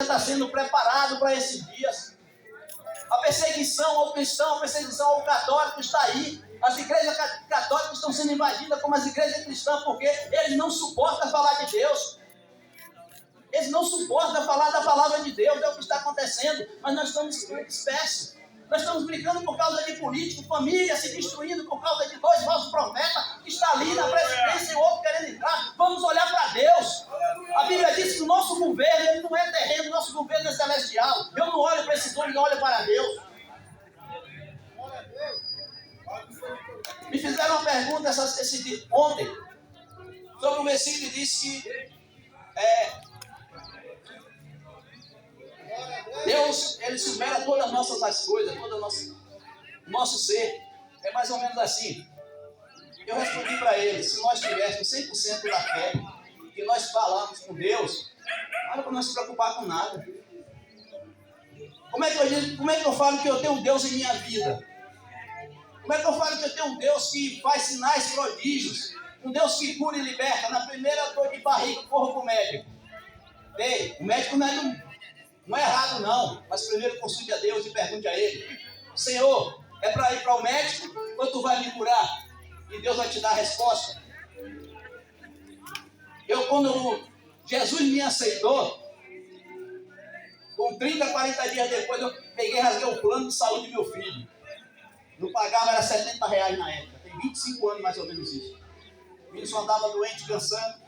está sendo preparado para esses dias. A perseguição ao cristão, a perseguição ao católico está aí. As igrejas católicas estão sendo invadidas como as igrejas cristãs, porque eles não suportam falar de Deus. Eles não suportam falar da palavra de Deus, é o que está acontecendo. Mas nós estamos dispersos. Nós estamos brigando por causa de político, família se destruindo por causa de dois falsos profetas que está ali na presidência e o outro querendo entrar. Vamos olhar para Deus. A Bíblia diz que o nosso governo ele não é terreno, o nosso governo é celestial. Eu não olho para esses homens, eu olho para Deus. Me fizeram uma pergunta ontem sobre um versículo que diz que Deus, Ele supera todas as nossas coisas, todo o nosso ser. É mais ou menos assim. Eu respondi para ele, se nós tivéssemos 100% da fé, que nós falamos com Deus, não era para não se preocupar com nada. Como é que eu falo que eu tenho um Deus em minha vida? Como é que eu falo que eu tenho um Deus que faz sinais prodígios? Um Deus que cura e liberta. Na primeira dor de barriga, corro para o médico. Ei, o médico não é errado não, mas primeiro consulte a Deus e pergunte a Ele: Senhor, é para ir para o médico ou tu vai me curar? E Deus vai te dar a resposta. Quando Jesus me aceitou, com 30, 40 dias depois, eu peguei e rasguei o plano de saúde do meu filho. Não pagava, era R$70 na época. Tem 25 anos mais ou menos isso. O filho só andava doente, cansando.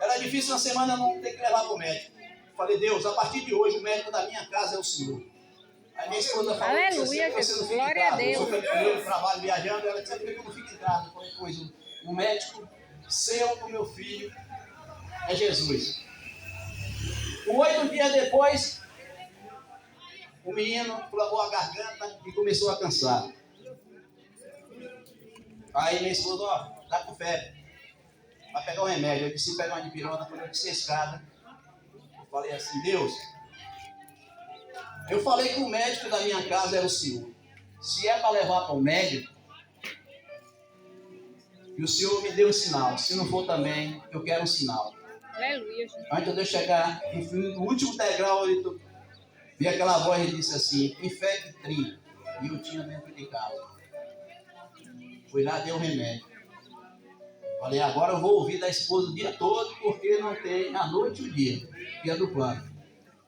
Era difícil uma semana não ter que levar para o médico. Falei, Deus, a partir de hoje o médico da minha casa é o Senhor. Aí minha esposa falou, aleluia, você não fica em glória a casa. Deus. Eu sou eu trabalho viajando, ela disse que eu não fico em casa. Pois o médico seu do meu filho é Jesus. 8 dias depois, o menino inflamou a garganta e começou a cansar. Aí minha esposa, tá com febre. Vai pegar um remédio. Eu disse, pegar uma dipirona. Quando eu disse a escada, eu falei assim, Deus, eu falei que o médico da minha casa era o Senhor. Se é para levar para o médico, e o Senhor me deu um sinal. Se não for também, eu quero um sinal. Aleluia. Antes de eu chegar no último degrau, eu vi aquela voz e disse assim, infectri. E eu tinha dentro de casa. Fui lá, dei um remédio. Falei, agora eu vou ouvir da esposa o dia todo, porque não tem a noite e o dia do plano.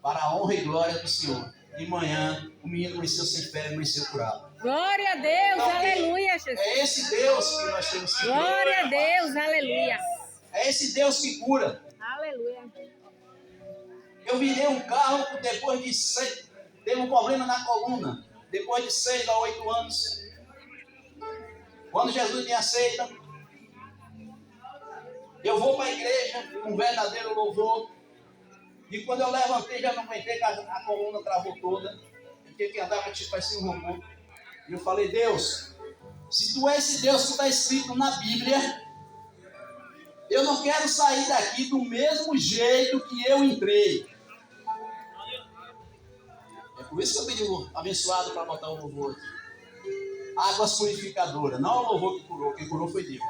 Para a honra e glória do Senhor. De manhã, o menino amanheceu sem febre, amanheceu curado. Glória a Deus, então, aleluia, Jesus. É esse Deus que nós temos que crer. Glória a Deus, aleluia. É esse Deus que cura. Aleluia. Eu virei um carro depois de 6, teve um problema na coluna. Depois de 6 a 8 anos. Quando Jesus me aceita, eu vou para a igreja, um verdadeiro louvor. E quando eu levantei, já não aguentei, a coluna travou toda. Eu tinha que andar tipo assim um robô. E eu falei, Deus, se tu é esse Deus que está escrito na Bíblia, eu não quero sair daqui do mesmo jeito que eu entrei. É por isso que eu pedi o abençoado para botar o louvor aqui. Águas purificadoras, não é o louvor que curou, quem curou foi Deus.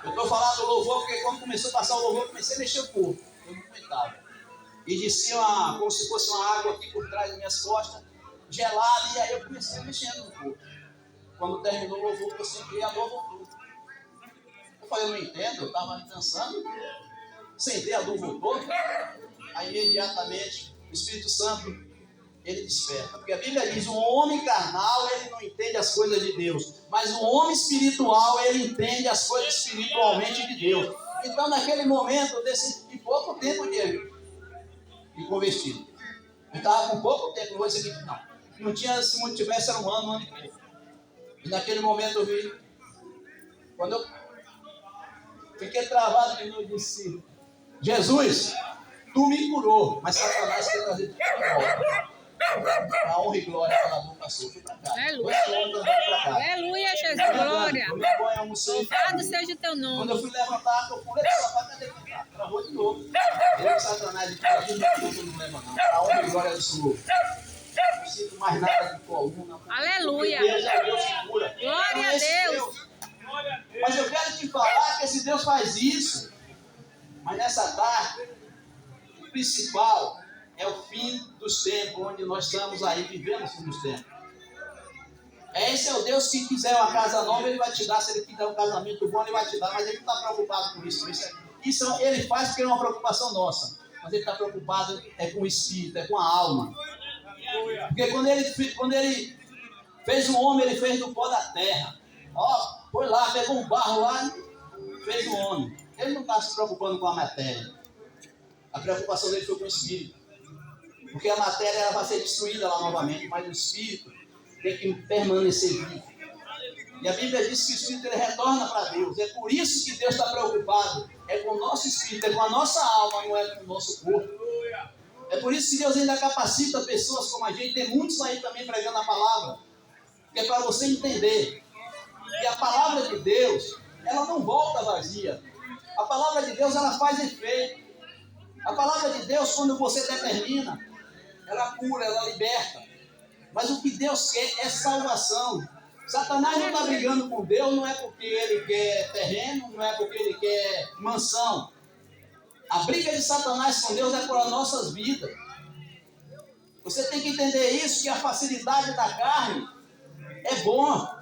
Eu estou falando do louvor porque quando começou a passar o louvor, eu comecei a mexer o corpo. Eu não aguentava. E descia como se fosse uma água aqui por trás das minhas costas, gelada, e aí eu comecei a mexer no corpo. Quando terminou o louvor, eu senti a dor voltou. Eu falei, eu não entendo, eu estava dançando, sentei, a dor voltou. Aí imediatamente o Espírito Santo, ele desperta. Porque a Bíblia diz, o homem carnal, ele não entende as coisas de Deus. Mas o homem espiritual, ele entende as coisas espiritualmente de Deus. Então naquele momento, de pouco tempo de convertido. Eu estava com pouco tempo, não vou dizer que não. Não tinha, se não tivesse, era um ano e pouco. E naquele momento eu vi, quando eu fiquei travado de novo, eu disse, Jesus, tu me curou, mas Satanás quer trazer tudo de volta. A honra e glória pela boca sua. Fui para cá. Aleluia. Aleluia, Jesus, glória. Louvado seja o teu nome. Quando eu fui levantar, eu pulei do sapato, cadê que tá? Travou de novo. Eu, Satanás, de cada dia não leva não. A honra e glória do Senhor. Não sinto mais nada de coluna. Aleluia. Deus é Deus que cura. Glória a Deus. Mas eu quero te falar que esse Deus faz isso. Mas nessa tarde, o principal é o fim dos tempos, onde nós estamos aí vivendo o fim dos tempos. Esse é o Deus que quiser uma casa nova, Ele vai te dar. Se Ele quiser um casamento bom, Ele vai te dar. Mas Ele não está preocupado com isso. Isso Ele faz porque é uma preocupação nossa. Mas Ele está preocupado com o espírito, com a alma. Porque quando ele fez o homem, Ele fez do pó da terra. Ó, foi lá, pegou um barro lá e fez o homem. Ele não está se preocupando com a matéria. A preocupação dele foi com o espírito. Porque a matéria ela vai ser destruída lá novamente, mas o espírito tem que permanecer vivo. E a Bíblia diz que o espírito ele retorna para Deus. É por isso que Deus está preocupado. É com o nosso espírito, é com a nossa alma, não é com o nosso corpo. É por isso que Deus ainda capacita pessoas como a gente. Tem muitos aí também pregando a palavra. Que é para você entender que a palavra de Deus, ela não volta vazia. A palavra de Deus, ela faz efeito. A palavra de Deus, quando você determina, ela cura, ela liberta. Mas o que Deus quer é salvação. Satanás não está brigando com Deus, não é porque ele quer terreno, não é porque ele quer mansão. A briga de Satanás com Deus é por nossas vidas. Você tem que entender isso, que a facilidade da carne é bom.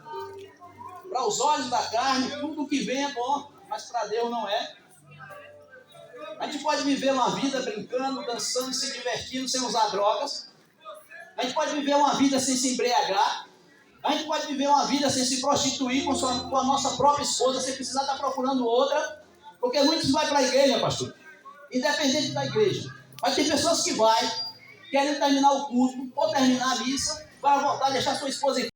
Para os olhos da carne, tudo que vem é bom, mas para Deus não é. A gente pode viver uma vida brincando, dançando, se divertindo, sem usar drogas. A gente pode viver uma vida sem se embriagar. A gente pode viver uma vida sem se prostituir com a nossa própria esposa, sem precisar estar procurando outra. Porque muitos vão para a igreja, pastor, independente da igreja. Mas tem pessoas que querem terminar o culto ou terminar a missa, para voltar a deixar sua esposa em